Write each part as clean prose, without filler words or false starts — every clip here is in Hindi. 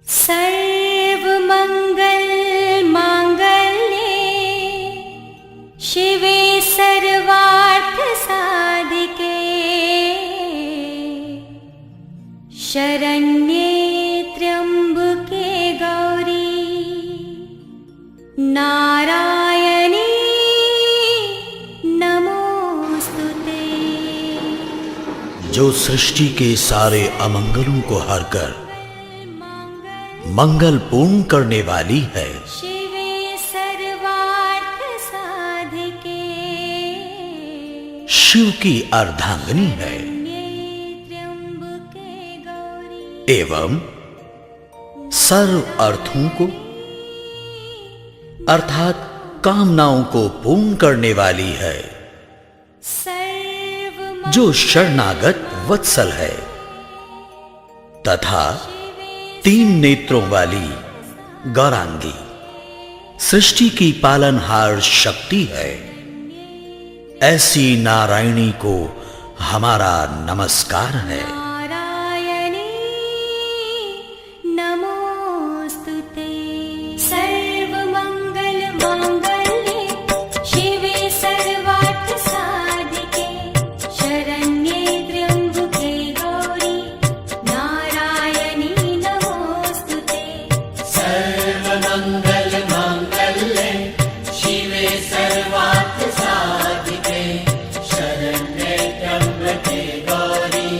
सर्वमंगल मांगल्ये शिवे सर्वार्थ साधिके शरण्ये त्र्यंबके गौरी नारायणी नमोस्तुते। जो सृष्टि के सारे अमंगलों को हरकर मंगल पूर्ण करने वाली है, शिवे सर्वार्थ साधिके शिव की अर्धांगिनी है त्र्यंबके गौरी एवं सर्व अर्थों को अर्थात कामनाओं को पूर्ण करने वाली है, जो शरणागत वत्सल है तथा 3 नेत्रों वाली गौरांगी सृष्टि की पालनहार शक्ति है। ऐसी नारायणी को हमारा नमस्कार है। नारायणी नमोस्तुते। सर्वमंगल मांगल्ये शिवे सर्वार्थ साधिके शरण्ये त्र्यंबके गौरी नारायणी नमोस्तुते। सर्वमंगल मांगल्ये शिवे सर्वार्थ साधिके शरण्ये त्र्यंबके गौरी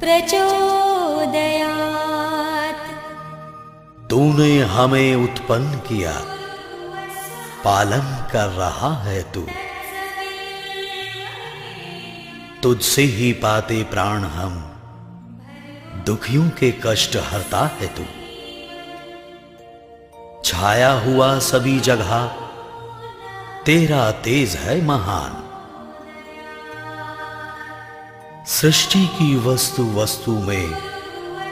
प्रचोदयात्। तूने हमें उत्पन्न किया, पालन कर रहा है तू। तुझसे ही पाते प्राण हम, दुखियों के कष्ट हरता है तू। छाया हुआ सभी जगह, तेरा तेज है महान। सृष्टि की वस्तु वस्तु में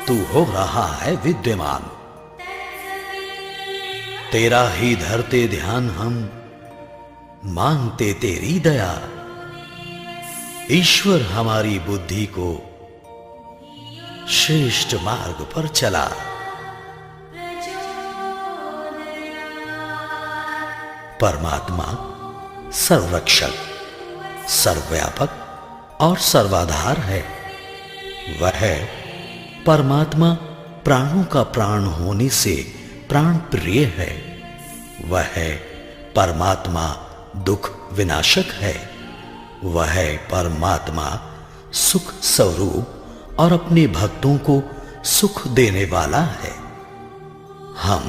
तू हो रहा है विद्यमान। तेरा ही धरते ध्यान हम, मांगते तेरी दया। ईश्वर हमारी बुद्धि को श्रेष्ठ मार्ग पर चला। परमात्मा सर्वरक्षक, सर्वव्यापक और सर्वाधार है। वह परमात्मा प्राणों का प्राण होने से प्राण प्रिय है। वह परमात्मा दुख विनाशक है। वह परमात्मा सुख स्वरूप और अपने भक्तों को सुख देने वाला है। हम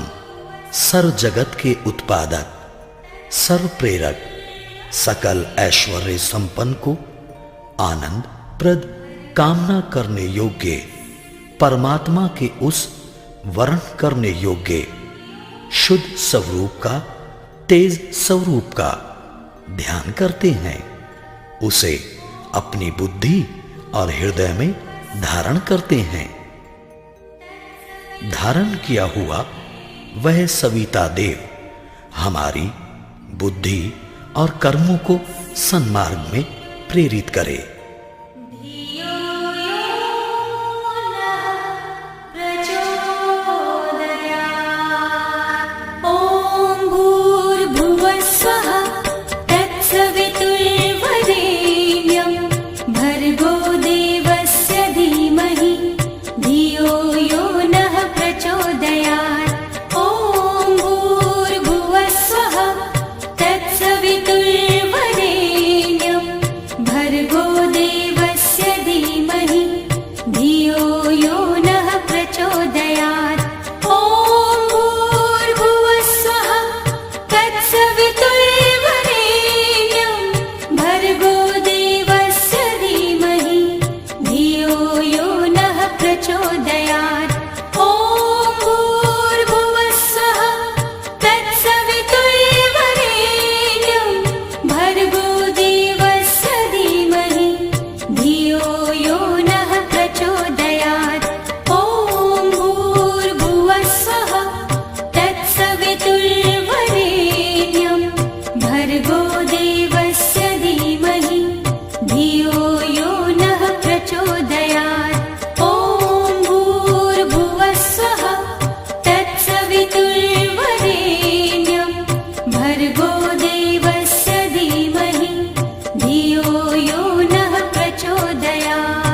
सर्व जगत के उत्पादक, सर्व प्रेरक, सकल ऐश्वर्य संपन्न को आनंद प्रद कामना करने योग्य, परमात्मा के उस वर्ण करने योग्य शुद्ध स्वरूप का, तेज स्वरूप का ध्यान करते हैं। उसे अपनी बुद्धि और हृदय में धारण करते हैं। धारण किया हुआ वह सविता देव हमारी बुद्धि और कर्मों को सन्मार्ग में प्रेरित करे। धियो यो नः प्रचोदयात्। ॐ भूर्भुवः स्वः तत्सवितुर्वरेण्यं भर्गो देवस्य धीमहि धियो यो नः प्रचोदयात्। ॐ भूर्भुवः स्वः तत्सवितुर्वरेण्यं भर्गो देवस्य धीमहि धियो यो नः प्रचोदयात्। ॐ भूर्भुवः स्वः तत्सवितुर्वरेण्यं भर्गो देवस्य धीमहि धियो यो नः प्रचोदयात्। ॐ भूर्भुवः स्वः तत्सवितुर्वरेण्यं भर्गो देवस्य धीमहि धियो यो नः प्रचोदयात्। ॐ भूर्भुवः स्वः तत्सवितुर्वरेण्यं भर्गो देवस्य धीमहि धियो यो नः प्रचोदयात्। ॐ भूर्भुवः स्वः तत्सवितुर्वरेण्यं भर्गो देवस्य धीमहि धियो यो नः प्रचोदयात्।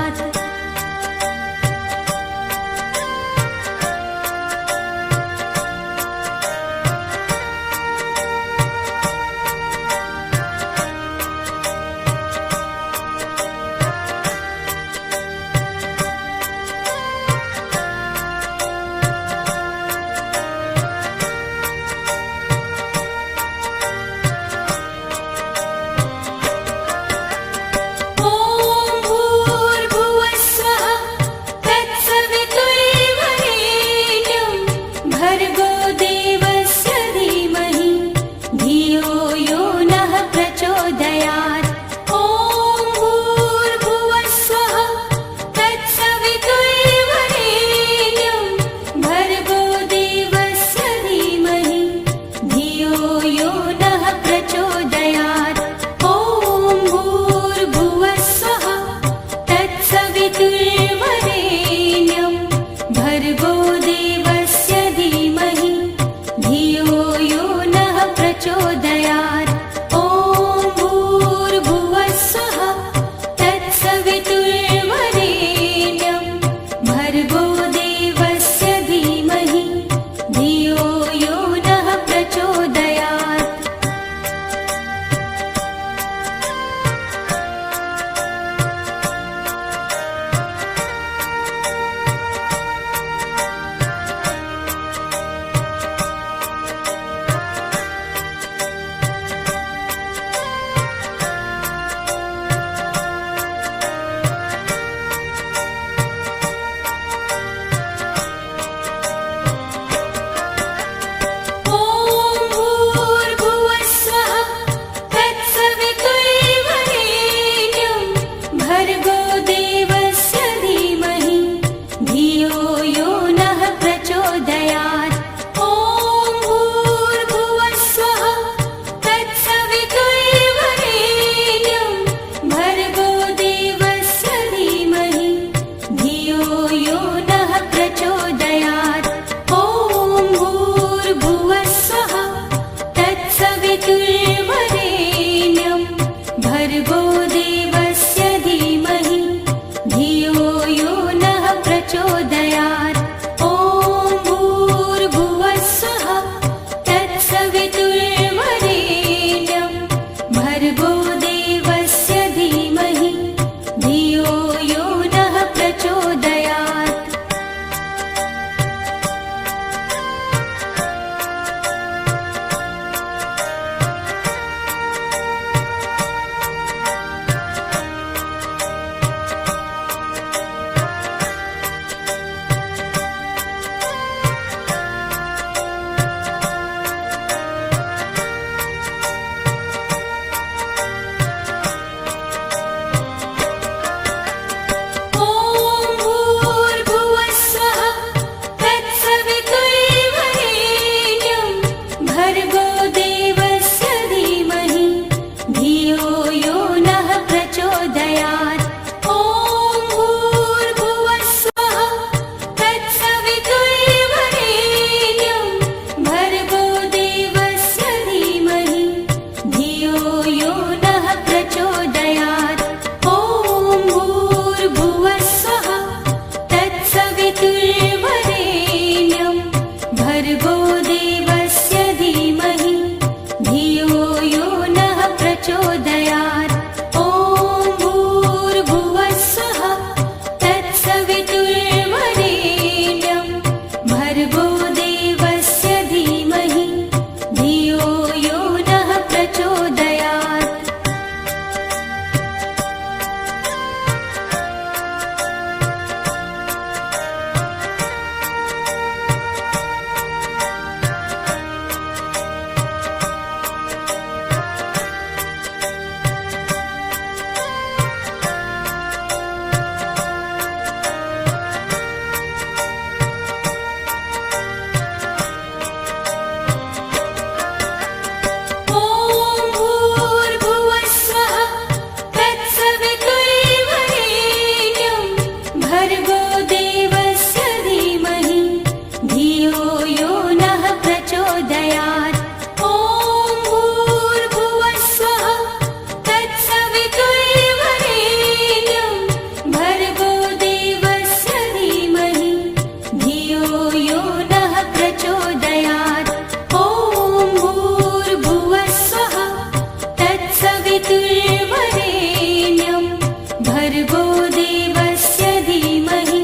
देवस्य धीमहि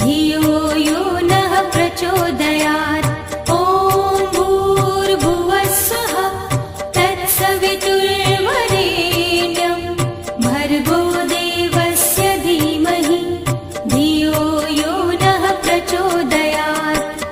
धियो यो नः प्रचोदयात् ॐ भूर्भुवः स्वः तत्सवितुर्वरेण्यं भर्गो देवस्य धीमहि धियो यो नः प्रचोदयात्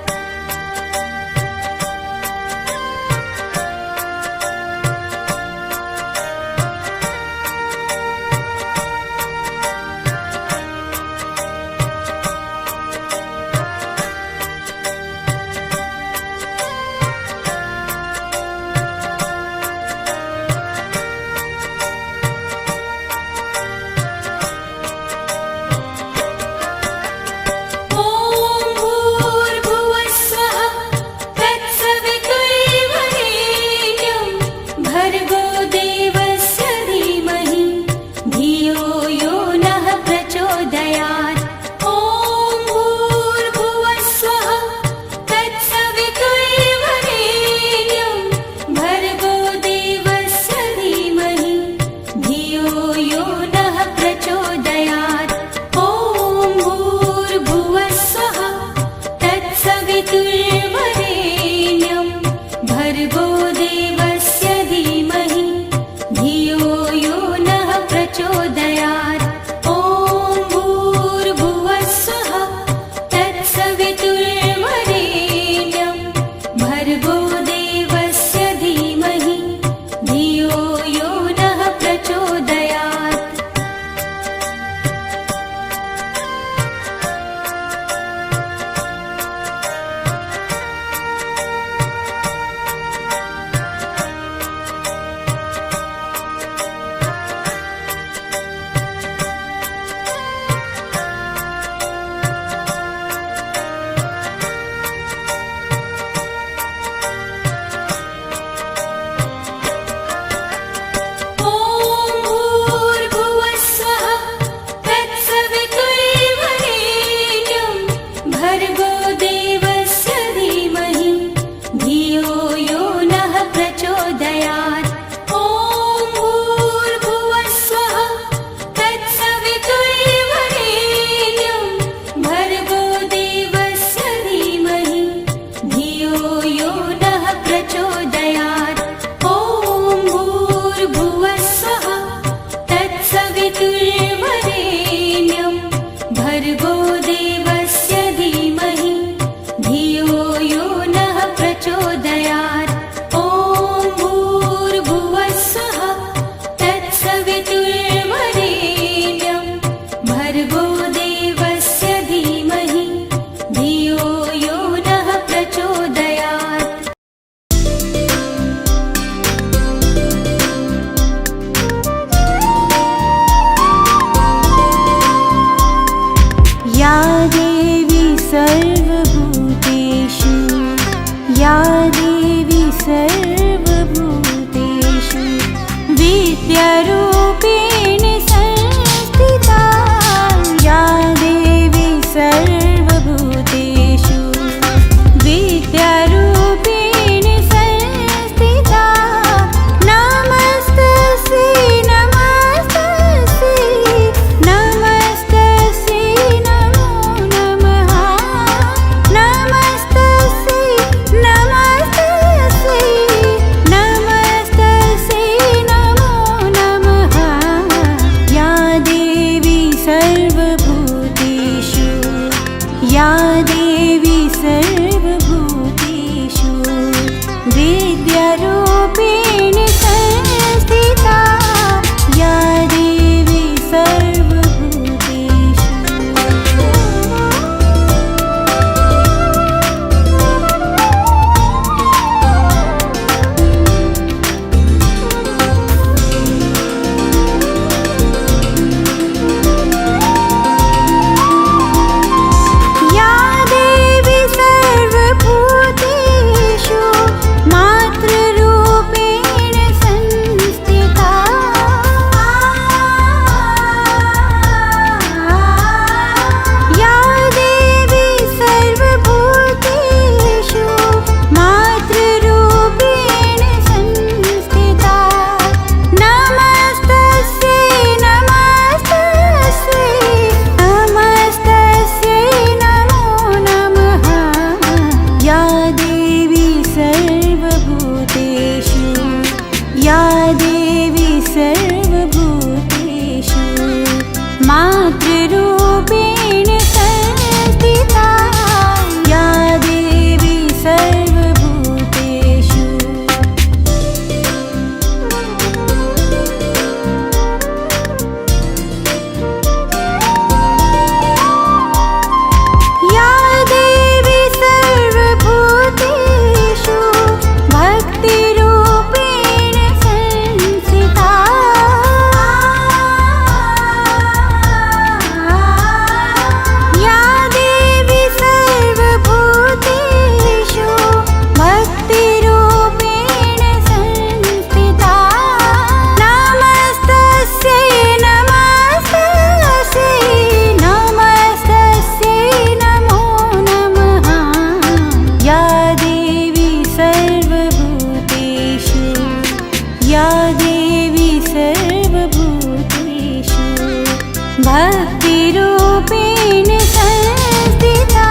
लक्ष्मीरूपेण संस्थिता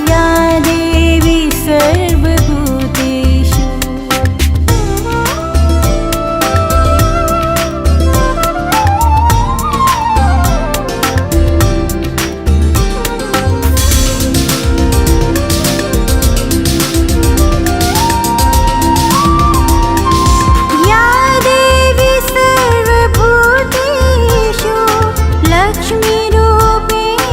या देवी सर्वभूतेषु। या देवी सर्वभूतेषु लक्ष्मीरूपेण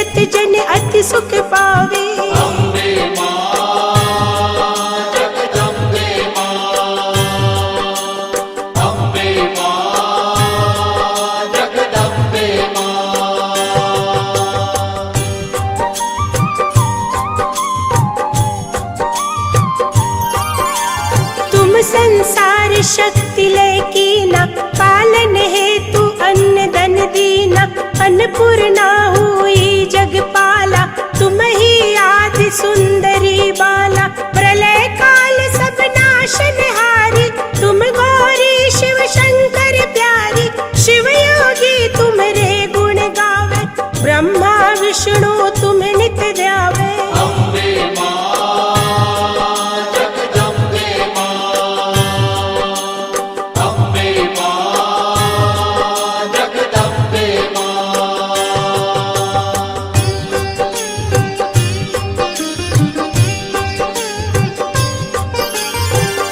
दशरथ जन अति सुख पावे। अम्बे मां जगदम्बे मां, अम्बे मां जगदम्बे मां। तुम संसार शक्ति लय कीना, पालन हेतु अन्न धन दीना। अन्नपूर्णा हुई जगपाला, तुम ही आदि सुंदरी बाला। प्रलय काल सब नाशनहारी, तुम गौरी शिव शंकर प्यारी। शिव योगी तुम्हारे गुण गावे, ब्रह्मा विष्णु तुम नित ध्यावे। अम्बे मां जगदम्बे मां, अम्बे मां जगदम्बे मां।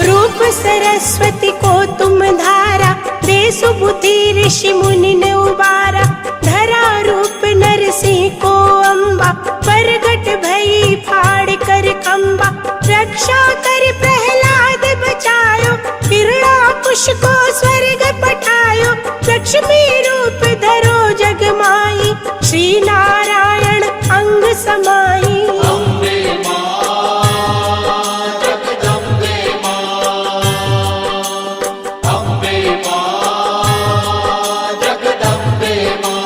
रूप सरस्वती को तुम धारा, दे सुबुद्धि ऋषि मुनि ने उबारा। धरा रूप नरसिंह को अम्बा, प्रगट भई फाड़ कर खंबा। रक्षा कर प्रहलाद बचायो, हिरण्याकुश को स्वर्ग पठायो। लक्ष्मी रूप धरो जग माई, श्री नारायण अंग समाई। अम्बे मां जगदम्बे मां, अम्बे मां जगदम्बे मां।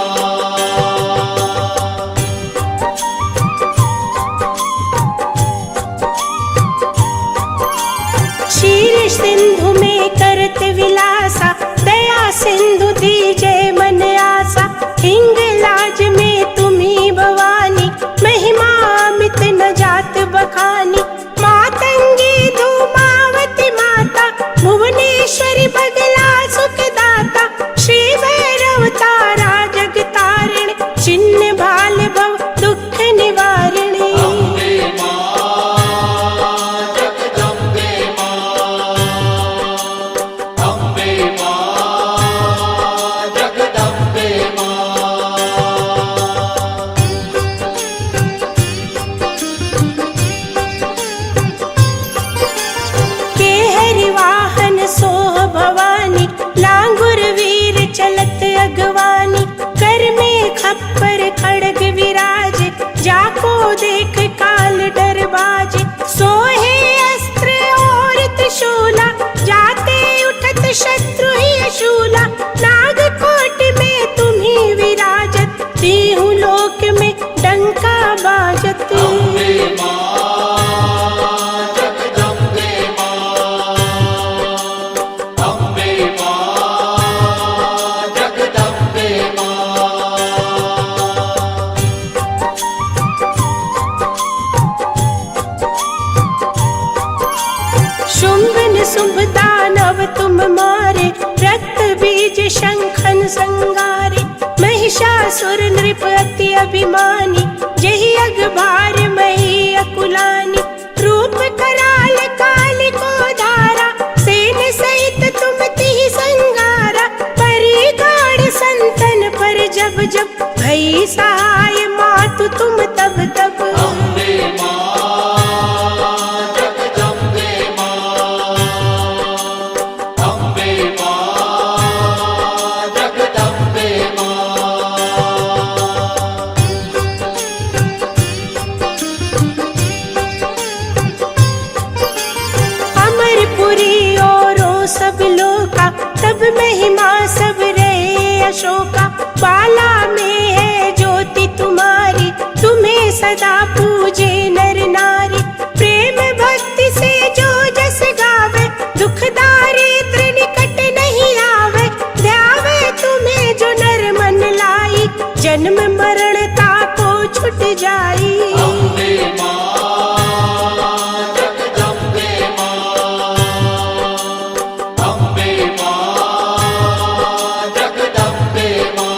क्षीर सिंधु में करत विलासा, दया सिंधु दीजे मन आसा। हिंगलाज में तुम्ही भवानी, महिमा अमित न जात बखानी। मातंगी धूमावती माता, भुवनेश्वरी बगला सुखदाता। श्री भैरव तारा जगतारिणी, चिन्ह भाल भव दुख निवारिणी। अम्बे मां जगदम्बे मां, अम्बे मां जगदम्बे मां। के हरि वाहन सोह भवानी, लांगुर वीर चलत अगवानी। कर में खप्पर खड़ग विराजे, जाको देख काल डर बाजे। सोहे अस्त्र और त्रिशूला, जाते उठत शत्रु ही शूला। नागकोट में तुम्ही विराजत, तीहू लोक में डंका बाजत। अम्बे मां जगदम्बे मां, अम्बे मां जगदम्बे मां। शुंभ निशुंभ दानव तुम मारे, रक्त बीज शंखन संगारे। महिषासुर नृप अति अभिमानी, जहि अगभार मही अकुलानी। रूप कराल काल को धारा, सेन सहित तुम तिहि संगारा। परी गाढ़ संतन पर जब जब, भई सहाय मातु तुम तब तब। अम्बे मां जगदम्बे मां, अम्बे मां जगदम्बे मां। अमरपुरी औरों सब लोका, तब महिमा सब रहे अशोका। बाला में है ज्योति तुम्हारी, तुम्हें सदा पूजे नर नारी। प्रेम भक्ति से जो जस गावे, दुख दारिद्र निकट नहीं आवे। ध्यावे तुम्हें जो नर मन लाई, जन्म मरण ताको छुट जाई। अम्बे मां जगदम्बे मां, अम्बे मां जगदम्बे मां।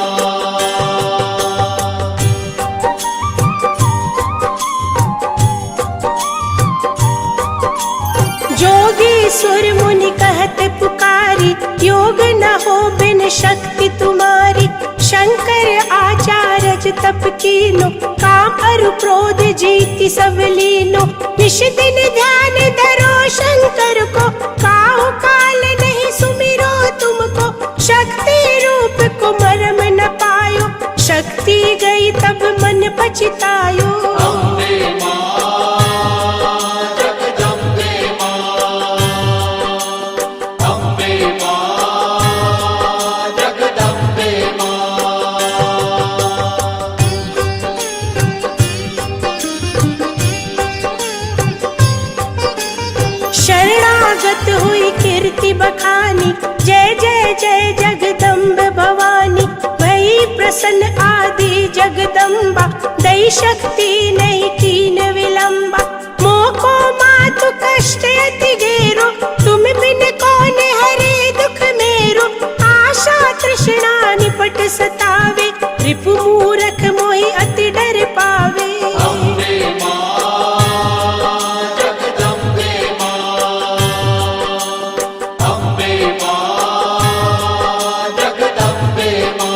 जोगी सुर मुनि कहत पुकारी, योग न हो बिन शक्ति तुम्हारी। शंकर आचार्य तप तप कीनो, काम अरु क्रोध जीति सब लीनो। निश दिन ध्यान धरो शंकर को, काहु काल नहीं सुमिरो तुमको। शक्ति रूप को मरम न पायो, शक्ति गई तब मन पछतायो। अम्बे मां जगदम्बे मां, अम्बे मां जगदम्बे मां। शरणागत हुई कीर्ति बखानी, जय जय जय जगदम्ब भवानी। भई प्रसन्न आदि जगदम्बा, दई शक्ति नहीं कीन विलंबा। मोको मातु कष्ट अति घेरो, तुम बिन कौन हरे दुख मेरो। आशा तृष्णा निपट सतावे, रिपु मूरख मोहि अति डर पावे। अम्बे मां जगदम्बे मां, अम्बे मां जगदम्बे मां।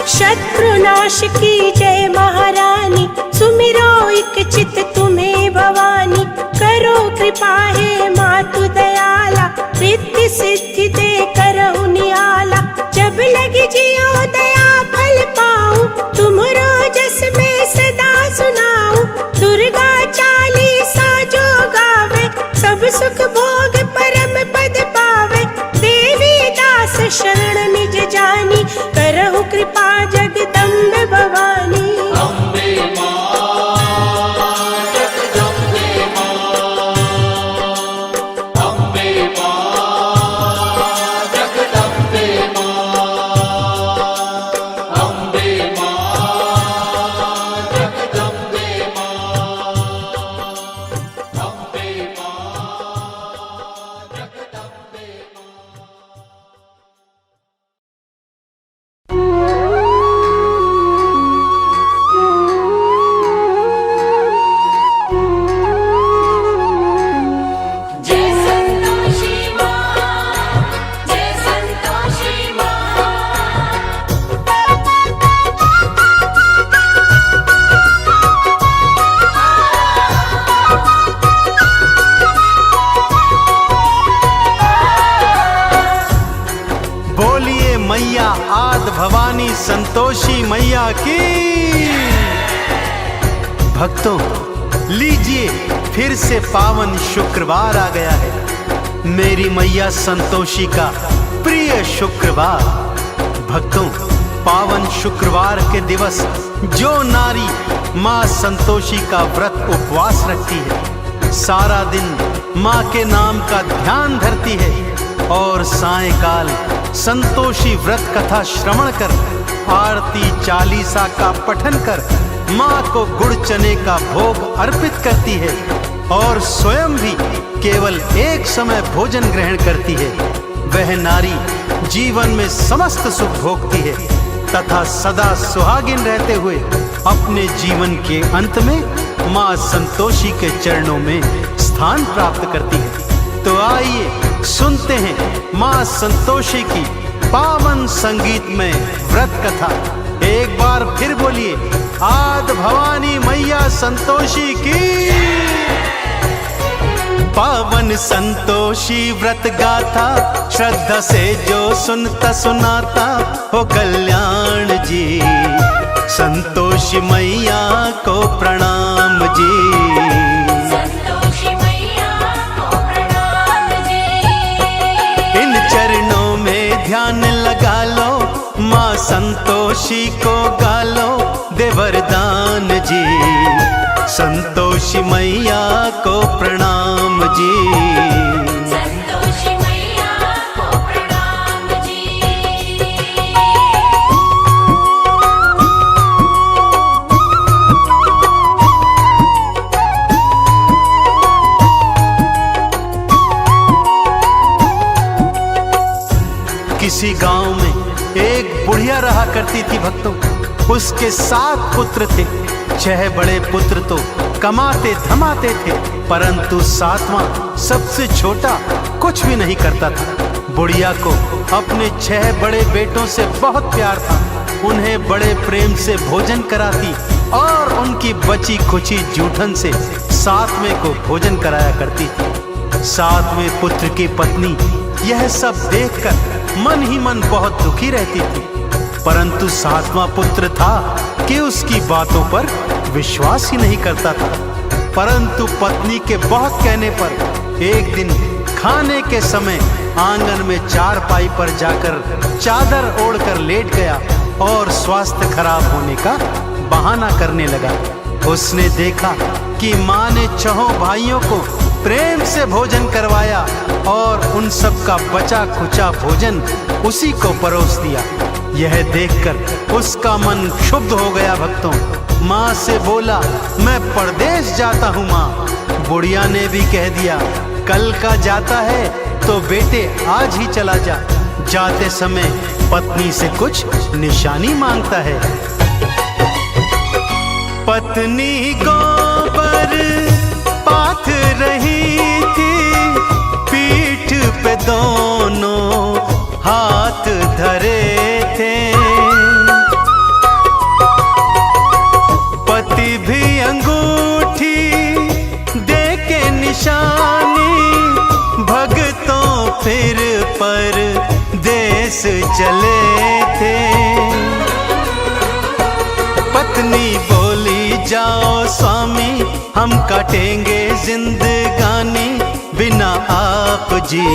शत्रुनाश की जय महारानी, सुमिरो एक चित तुम्हें भवानी। करो कृपा हे मातु दयाला, रिद्धि सिद्धि दे करहु नियाला। जब लगी जियो दया फल पाऊं, तुमरो जस में सदा सुनाऊं। दुर्गा चालीसा जो गावे, सब सुख भोग परम पद पावे। देवी दास शरण निज जानी, करहु कृपा जगदम्ब भवानी। अम्बे मां जगदम्बे मां, अम्बे मां जगदम्बे मां, अम्बे मां जगदम्बे मां, अम्बे मां जगदम्बे जय संतोषी मां, जय संतोषी मां। बोलिए मैया आद भवानी संतोषी मैया की। भक्तों, लीजिए फिर से पावन शुक्रवार आ गया है, मेरी मैया संतोषी का प्रिय शुक्रवार। भक्तों, पावन शुक्रवार के दिवस जो नारी माँ संतोषी का व्रत उपवास रखती है, सारा दिन माँ के नाम का ध्यान धरती है और सायंकाल संतोषी व्रत कथा श्रवण कर, आरती चालीसा का पठन कर माँ को गुड़ चने का भोग अर्पित करती है और स्वयं भी केवल एक समय भोजन ग्रहण करती है। वह नारी जीवन में समस्त सुख भोगती है तथा सदा सुहागिन रहते हुए अपने जीवन के अंत में माँ संतोषी के चरणों में स्थान प्राप्त करती है। तो आइए सुनते हैं माँ संतोषी की पावन संगीतमय व्रत कथा। एक बार फिर बोलिए, आद भवानी मैया संतोषी की। पावन संतोषी व्रत गाथा, श्रद्धा से जो सुनता सुनाता हो कल्याण जी। संतोषी मैया को प्रणाम जी। संतोषी मैया को प्रणाम जी। इन चरणों में ध्यान लगा लो, माँ संतोषी को गालो दे वरदान जी। संतोषी मैया को प्रणाम जी। संतोषी मैया को प्रणाम जी। किसी गांव में एक बुढ़िया रहा करती थी भक्तों। उसके 7 पुत्र थे। 6 बड़े पुत्र तो कमाते धमाते थे, परंतु सातवां सबसे छोटा कुछ भी नहीं करता था। बुढ़िया को अपने 6 बड़े बेटों से बहुत प्यार था। उन्हें बड़े प्रेम से भोजन कराती और उनकी बची खुची जूठन से सातवें को भोजन कराया करती थी। सातवें पुत्र की पत्नी यह सब देखकर मन ही मन बहुत दुखी रहती थी, परंतु सातवां पुत्र था कि उसकी बातों पर विश्वास ही नहीं करता था। परंतु पत्नी के बहुत कहने पर एक दिन खाने के समय आंगन में चारपाई पर जाकर चादर ओढ़कर लेट गया और स्वास्थ्य खराब होने का बहाना करने लगा। उसने देखा कि माँ ने 6 भाइयों को प्रेम से भोजन करवाया और उन सब का बचा खुचा भोजन उसी को परोस दिया। यह देखकर उसका मन क्षुब्ध हो गया। भक्तों, माँ से बोला, मैं परदेश जाता हूँ माँ। बुढ़िया ने भी कह दिया, कल का जाता है तो बेटे आज ही चला जा। जाते समय पत्नी से कुछ निशानी मांगता है। पत्नी गोबर पाथ रही थी, पीठ पे दोनों हाथ धरे थे। पति भी अंगूठी दे के निशानी, भगतों फिर पर देश चले थे। पत्नी बोली, जाओ स्वामी, हम काटेंगे जिंदगानी, बिना आप जी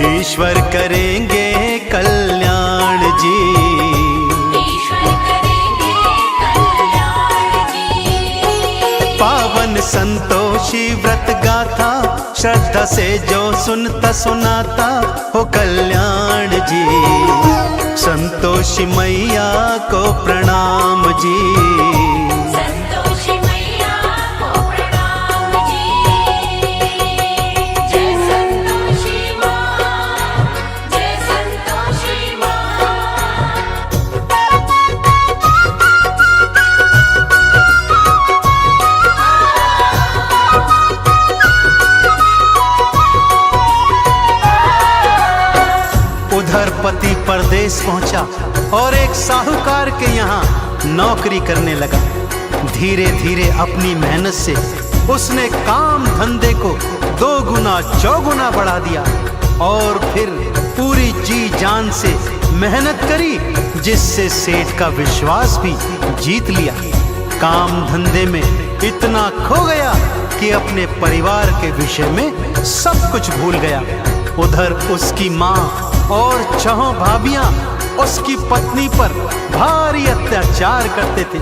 ईश्वर करेंगे कल्याण जी। ईश्वर करेंगे कल्याण जी। पावन संतोषी व्रत गाथा, श्रद्धा से जो सुनता सुनाता हो कल्याण जी। संतोषी मैया को प्रणाम जी। संतोषी मैया को प्रणाम जी। जय संतोषी माँ, जय संतोषी माँ। उधर पति परदेश पहुंचा और एक साहूकार के यहाँ नौकरी करने लगा। धीरे धीरे अपनी मेहनत से उसने काम धंधे को 2 गुना 4 गुना बढ़ा दिया और फिर पूरी जी जान से मेहनत करी, जिससे सेठ का विश्वास भी जीत लिया। काम धंधे में इतना खो गया कि अपने परिवार के विषय में सब कुछ भूल गया। उधर उसकी माँ और 6 भाभियां उसकी पत्नी पर भारी अत्याचार करते थे।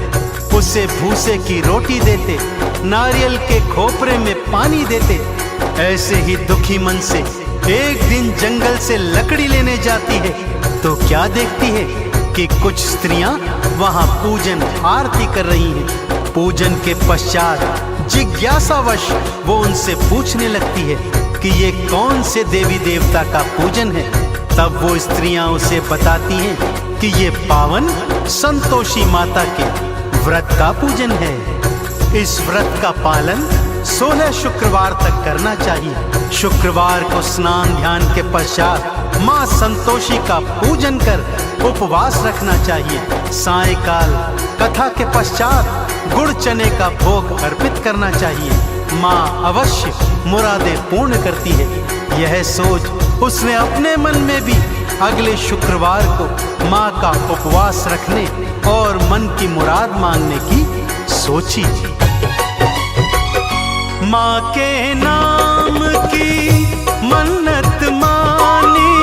उसे भूसे की रोटी देते, नारियल के खोपरे में पानी देते। ऐसे ही दुखी मन से एक दिन जंगल से लकड़ी लेने जाती है तो क्या देखती है कि कुछ स्त्रियां वहां पूजन आरती कर रही हैं। पूजन के पश्चात जिज्ञासावश वो उनसे पूछने लगती है कि ये कौन से देवी देवता का पूजन है। तब वो स्त्रियां उसे बताती हैं कि ये पावन संतोषी माता के व्रत का पूजन है। इस व्रत का पालन 16 शुक्रवार तक करना चाहिए। शुक्रवार को स्नान ध्यान के पश्चात माँ संतोषी का पूजन कर उपवास रखना चाहिए। सायंकाल कथा के पश्चात गुड़ चने का भोग अर्पित करना चाहिए। माँ अवश्य मुरादें पूर्ण करती है। यह सोच उसने अपने मन में भी अगले शुक्रवार को माँ का उपवास रखने और मन की मुराद मांगने की सोची। माँ के नाम की मन्नत मानी,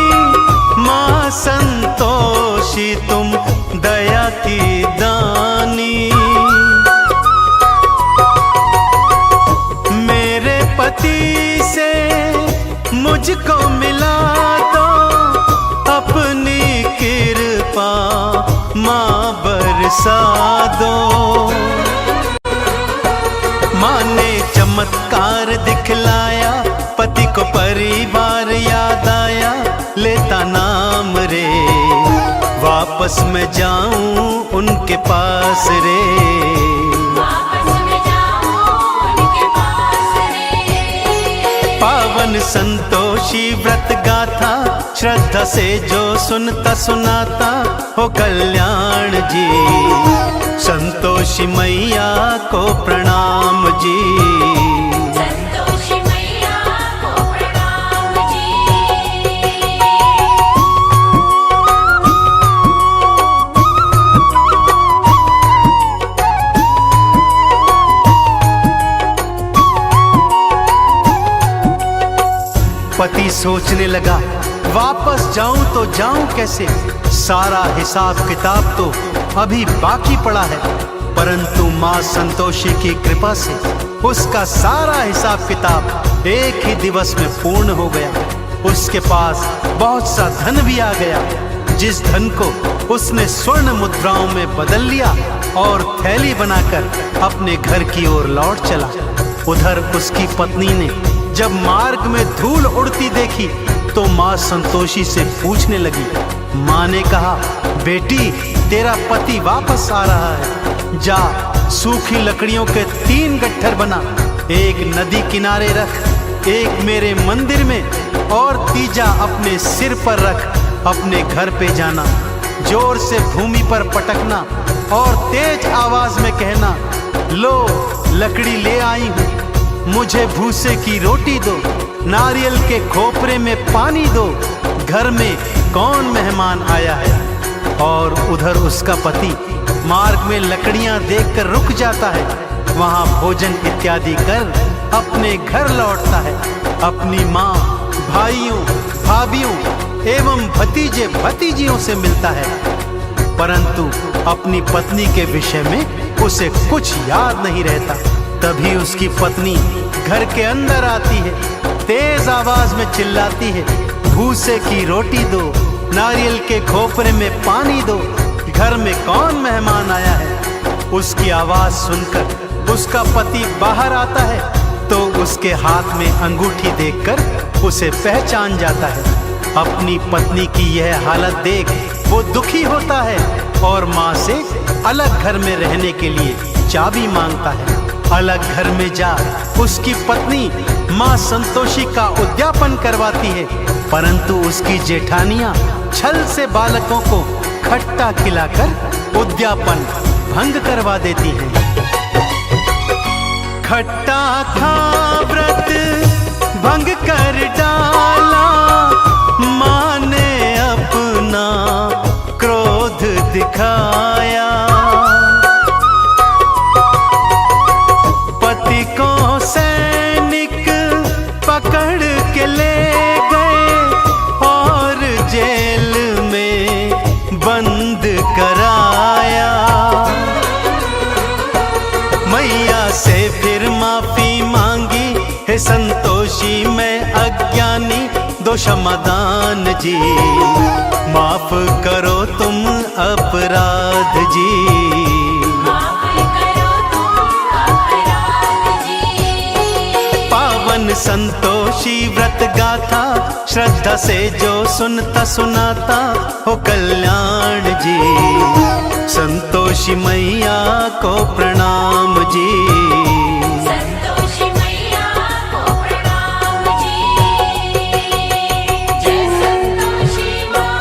माँ संतोषी तुम दया की दानी। मेरे पति से मुझको मिला दो अपनी कृपा, माँ बरसा दो। माँ ने चमत्कार दिखलाया, पति को परिवार याद आया। लेता नाम रे, वापस मैं जाऊं उनके पास रे। वापस मैं जाऊं संतोषी व्रत गाथा श्रद्धा से जो सुनता सुनाता हो कल्याण जी। संतोषी मैया को प्रणाम जी। संतोषी मैया को प्रणाम जी। पति सोचने लगा वापस जाऊं तो जाऊं कैसे, सारा हिसाब किताब तो अभी बाकी पड़ा है। परंतु मां संतोषी की कृपा से उसका सारा हिसाब किताब एक ही दिवस में पूर्ण हो गया। उसके पास बहुत सा धन भी आ गया, जिस धन को उसने स्वर्ण मुद्राओं में बदल लिया और थैली बनाकर अपने घर की ओर लौट चला। उधर उसकी पत्नी ने जब मार्ग में धूल उड़ती देखी तो मां संतोषी से पूछने लगी। मां ने कहा, बेटी तेरा पति वापस आ रहा है, जा सूखी लकड़ियों के 3 गट्ठर बना, एक नदी किनारे रख, एक मेरे मंदिर में और तीजा अपने सिर पर रख। अपने घर पे जाना, जोर से भूमि पर पटकना और तेज आवाज में कहना, लो लकड़ी ले आई हूं, मुझे भूसे की रोटी दो, नारियल के खोपरे में पानी दो, घर में कौन मेहमान आया है। और उधर उसका पति मार्ग में लकड़ियां देखकर रुक जाता है, वहां भोजन इत्यादि कर अपने घर लौटता है। अपनी माँ, भाइयों, भाभियों एवं भतीजे भतीजियों से मिलता है, परंतु अपनी पत्नी के विषय में उसे कुछ याद नहीं रहता। तभी उसकी पत्नी घर के अंदर आती है, तेज आवाज में चिल्लाती है, भूसे की रोटी दो, नारियल के खोपरे में पानी दो, घर में कौन मेहमान आया है। उसकी आवाज सुनकर उसका पति बाहर आता है तो उसके हाथ में अंगूठी देखकर उसे पहचान जाता है। अपनी पत्नी की यह हालत देख वो दुखी होता है और माँ से अलग घर में रहने के लिए चाबी मांगता है। अलग घर में जा उसकी पत्नी मां संतोषी का उद्यापन करवाती है, परंतु उसकी जेठानियां छल से बालकों को खट्टा खिलाकर उद्यापन भंग करवा देती हैं। खट्टा खा व्रत भंग कर डाला, मां ने अपना क्रोध दिखाया। को सैनिक पकड़ के ले गए और जेल में बंद कराया। मैया से फिर माफी मांगी, हे संतोषी मैं अज्ञानी दो क्षमादान जी, माफ करो तुम अपराध जी। संतोषी व्रत गाथा श्रद्धा से जो सुनता सुनाता हो कल्याण जी। संतोषी मैया को प्रणाम जी। संतोषी मैया को प्रणाम जी। जय संतोषी माँ,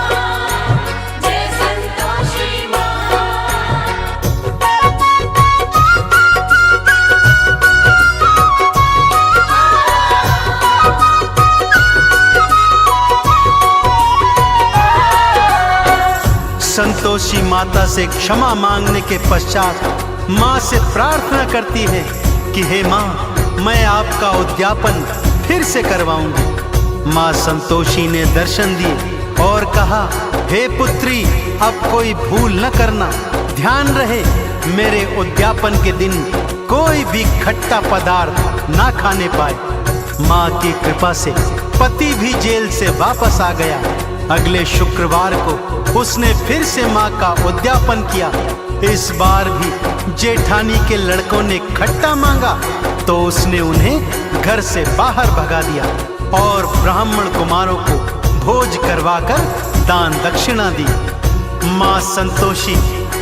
जय संतोषी माँ। संतोषी माता से क्षमा मांगने के पश्चात माँ से प्रार्थना करती है कि हे माँ, मैं आपका उद्यापन फिर से करवाऊंगी। माँ संतोषी ने दर्शन दिए और कहा, हे पुत्री अब कोई भूल न करना, ध्यान रहे मेरे उद्यापन के दिन कोई भी खट्टा पदार्थ ना खाने पाए। माँ की कृपा से पति भी जेल से वापस आ गया। अगले शुक्रवार को उसने फिर से माँ का उद्यापन किया। इस बार भी जेठानी के लड़कों ने खट्टा मांगा तो उसने उन्हें घर से बाहर भगा दिया और ब्राह्मण कुमारों को भोज करवाकर दान दक्षिणा दी। माँ संतोषी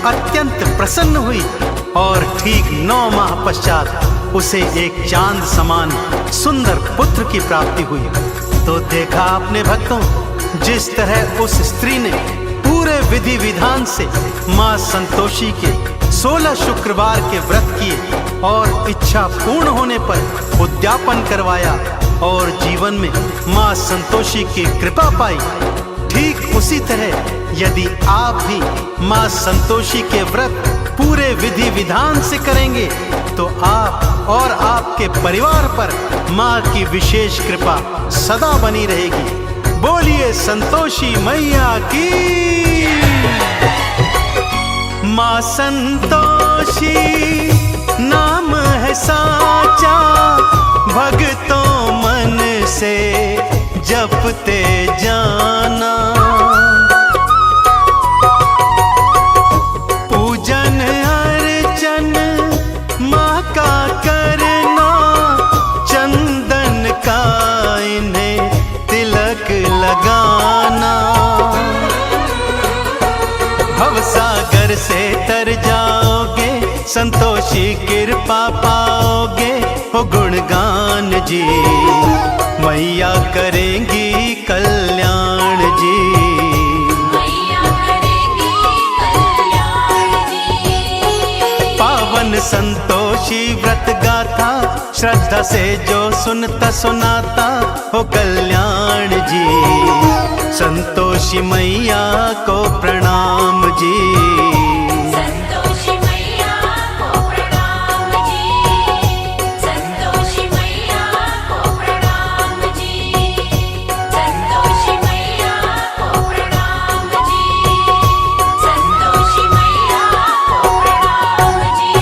अत्यंत प्रसन्न हुई और ठीक 9 माह पश्चात उसे एक चांद समान सुंदर पुत्र की प्राप्ति हुई। तो देखा आपने भक्तों, जिस तरह उस स्त्री ने पूरे विधि विधान से माँ संतोषी के 16 शुक्रवार के व्रत किए और इच्छा पूर्ण होने पर उद्यापन करवाया और जीवन में माँ संतोषी की कृपा पाई, ठीक उसी तरह यदि आप भी माँ संतोषी के व्रत पूरे विधि विधान से करेंगे तो आप और आपके परिवार पर माँ की विशेष कृपा सदा बनी रहेगी। बोलिए संतोषी मैया की। माँ संतोषी नाम है साचा, भक्तों मन से जपते जाना। पूजन अर्चन माँ का करना, चंदन का इन्हें तिलक लगाना। भवसागर से तर जाओगे, संतोषी कृपा पाओगे। हो गुणगान जी, मैया करेंगी कल्याण जी। मैया करेगी कल्याण जी। पावन संतोषी व्रत गाथा, श्रद्धा से जो सुनता सुनाता हो कल्याण जी। संतोषी मैया को प्रणाम जी। संतोषी मैया को प्रणाम जी। संतोषी मैया को प्रणाम जी। संतोषी मैया को प्रणाम जी। संतोषी मैया को प्रणाम जी।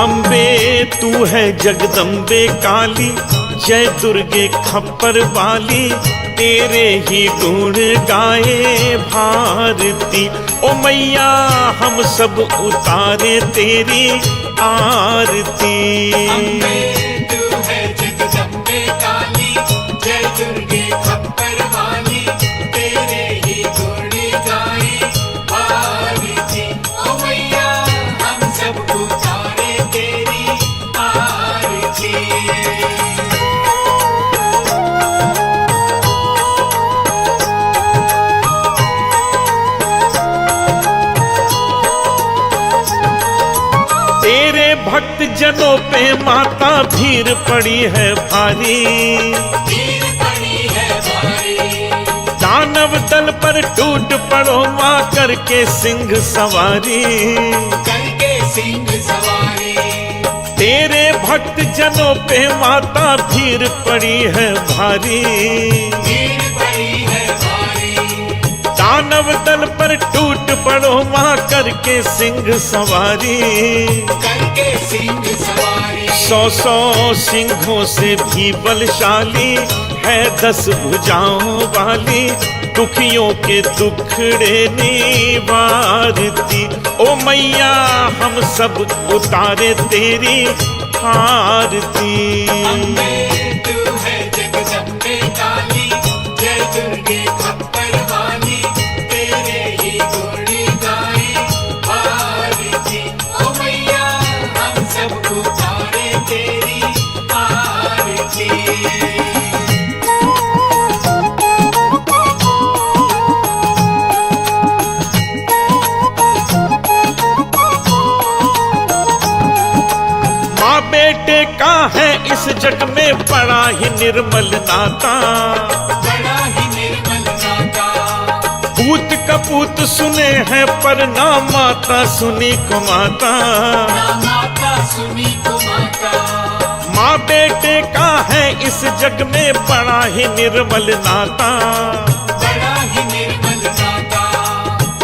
अम्बे तू है जगदम्बे काली, जय दुर्गे खप्पर वाली, तेरे ही गुण गाए भारती। ओ मैया हम सब उतारे तेरी आरती। तू है जगदम्बे काली, जय दुर्गे खप्पर वाली, तेरे ही गुण गाए भारती। ओ मैया हम सब उतारे तेरी आरती। तेरे भक्त जनों पे माता भीड़ पड़ी है भारी, भीड़ पड़ी है भारी, दानव दल पर टूट पड़ो माँ करके सिंह सवारी। करके सिंह सवारी। तेरे भक्त जनों पे माता भीड़ पड़ी है भारी, भीड़ पड़ी है भारी, दानव दल पर टूट पड़ो माँ करके सिंह सवारी। करके सिंह सवारी। 100 सिंहों से भी बलशाली है 10 भुजाओं वाली, दुखियों के दुखड़े निवारती। ओ मैया हम सब उतारे तेरी आरती। तू है जगदम्बे काली, जय दुर्गे खप्पर वाली, तेरे ही गुण गाए भारती। ओ मैया हम सब उतारे तेरी आरती। माँ बेटे का है इस जग में बड़ा ही निर्मल नाता, बड़ा ही निर्मल नाता। पूत कपूत सुने हैं पर ना माता सुनी को माता। ना माता सुनी को माता। माँ बेटे का है इस जग में बड़ा ही निर्मल नाता, बड़ा ही निर्मल नाता।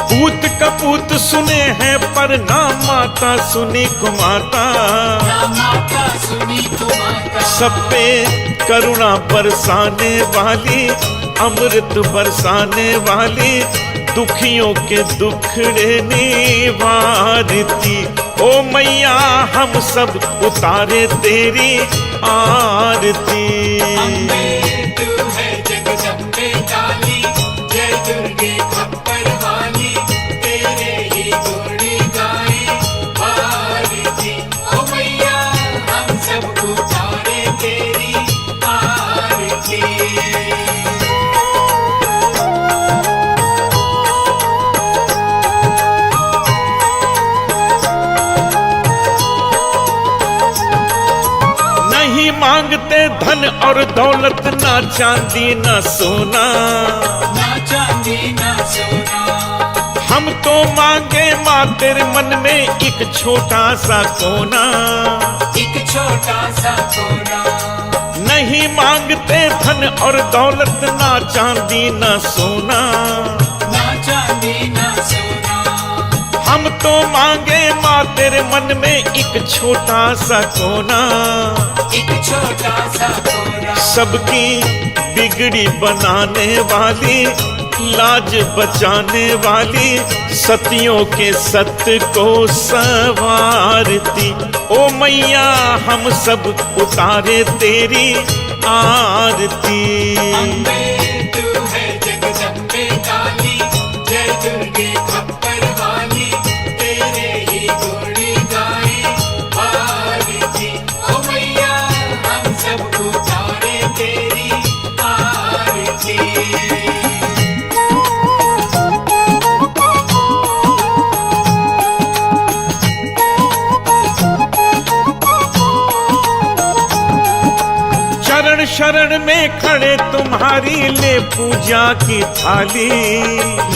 पूत कपूत सुने हैं पर ना माता सुनी को माता। ना माता सुनी को माता। सब पे करुणा बरसाने वाली, अमृत बरसाने वाली, दुखियों के दुखड़े निवारती। ओ मैया हम सब उतारे तेरी आरती। तू है जगदम्बे काली, जय दुर्गे खप्पर वाली, तेरे ही गुण गाए भारती। ओ मैया हम सब उतारे तेरी आरती। नहीं मांगते धन और दौलत, ना चांदी ना सोना, ना चांदी ना सोना। हम तो मांगे माँ तेरे मन में एक छोटा सा कोना। एक छोटा सा कोना। नहीं मांगते धन और दौलत, ना चांदी ना सोना, ना चांदी ना सोना। हम तो मांगे माँ तेरे मन में एक छोटा सा कोना। एक छोटा सा कोना। सबकी बिगड़ी बनाने वाली, लाज बचाने वाली, सतियों के सत्य को संवारती। ओ मैया हम सब उतारे तेरी आरती। तू है जगदम्बे काली, जय दुर्गे खप्पर वाली, तेरे ही गुण गाए भारती। ओ मैया हम सब उतारे तेरी आरती। शरण शरण में खड़े तुम्हारी ले पूजा की थाली,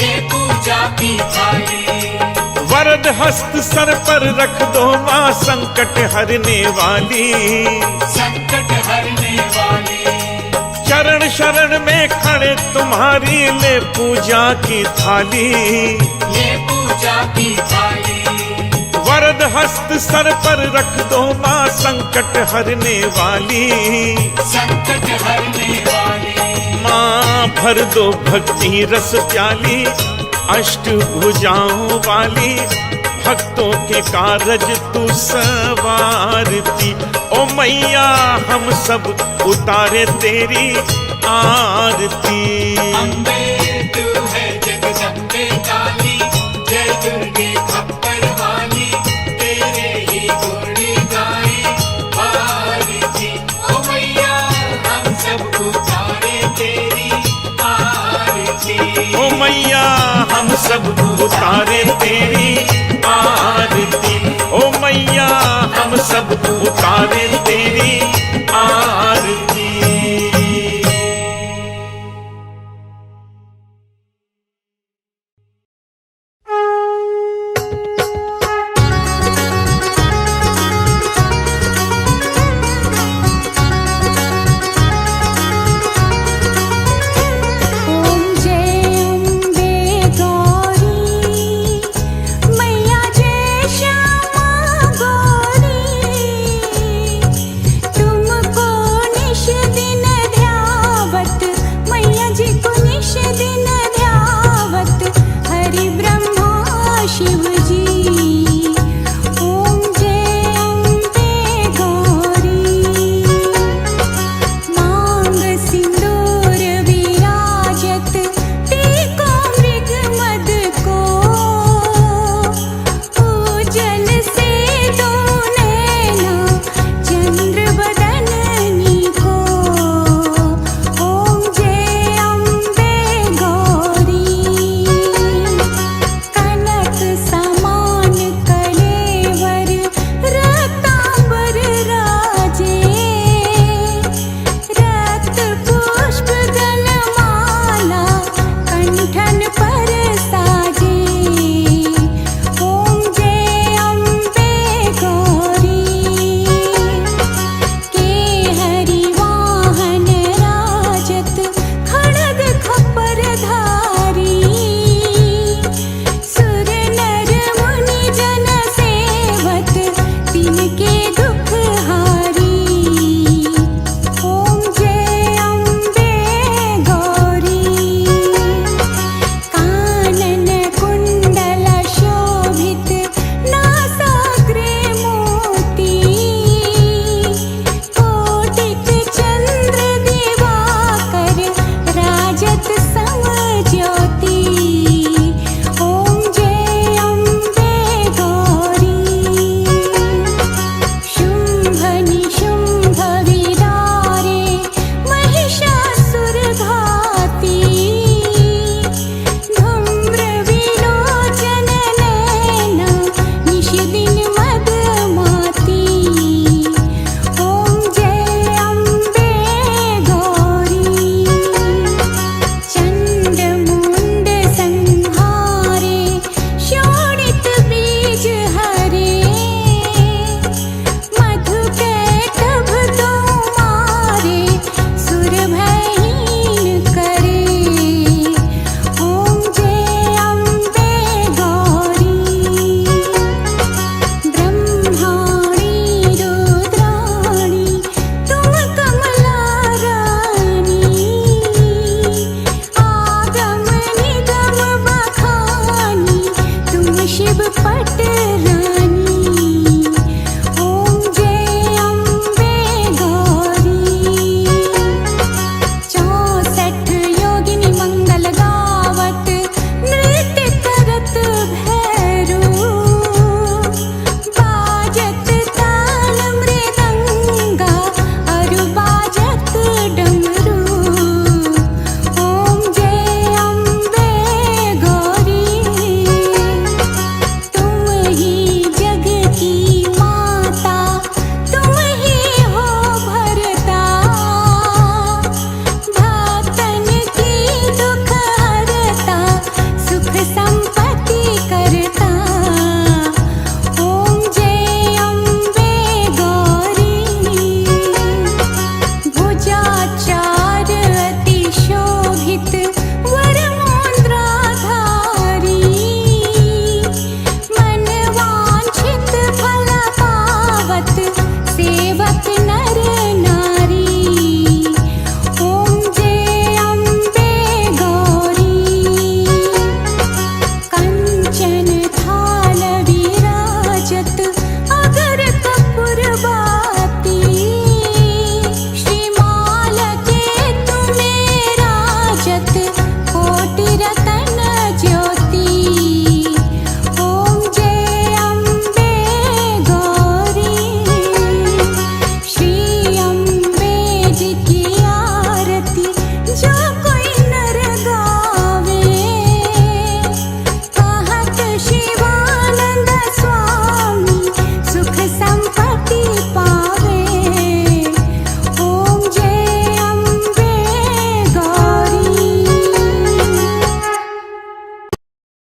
ये पूजा की थाली। वरद हस्त सर पर रख दो माँ संकट हरने वाली। संकट हरने वाली। चरण शरण में खड़े तुम्हारी ले पूजा की थाली, ये पूजा की थाली। वरद हस्त सर पर रख दो माँ संकट हरने वाली। संकट हरने वाली माँ भर दो भक्ति रस प्याली, अष्ट भुजाओं वाली भक्तों के कारज तू सवारती। ओ मैया हम सब उतारे तेरी आरती। अम्बे तू है जगदम्बे काली, जय दुर्गे खप्पर वाली, तेरे ही गुण गाए आरती। ओ मैया हम सब उतारे तेरी आरती। ओ मैया हम सब उतारे तेरी आरती। ओ मैया हम सब उतारे तेरी आरती। ओम जय अम्बे गौरी मैया जय श्यामा गौरी, तुमको निश दिन ध्यावत मैया जी को निश दिन ध्यावत हरि ब्रह्मा शिव जी। ओम जय अम्बे गौरी मांग सिंदूर विराजत टीको मृग मद को, पूजन से दो नैना चंद्र बदननी को। ओम जय अम्बे गौरी कनक समान कलेवर रतांबर राजे, रक्त पुष्प गलमाला कंठन पर साजे। ओम जय अम्बे गौरी के हरि वाहन राजत खड़ग खपर धारी, सुर नर मुनि जन सेवत तिनके दुख हारी। ओम जय अम्बे गौरी कानन कुंडल शोभित नासाग्रे मोती, कोटिक चंद्र दिवाकर राजत सम ज्योति। ओम जय अम्बे गौरी शुंभ निशुंभ विदारे महिषासुर घाती, धूम्र विलोचन नैना निश दिन मदमाती। ओम जय अम्बे गौरी चंड मुंड संहारे शोणित बीज हरे, मधु कैटभ दो मारे सुर भयहीन करे। ओम जय अम्बे गौरी ब्रह्माणी रुद्राणी तुम कमला रानी, आगम निगम बखानी तुम शिव पट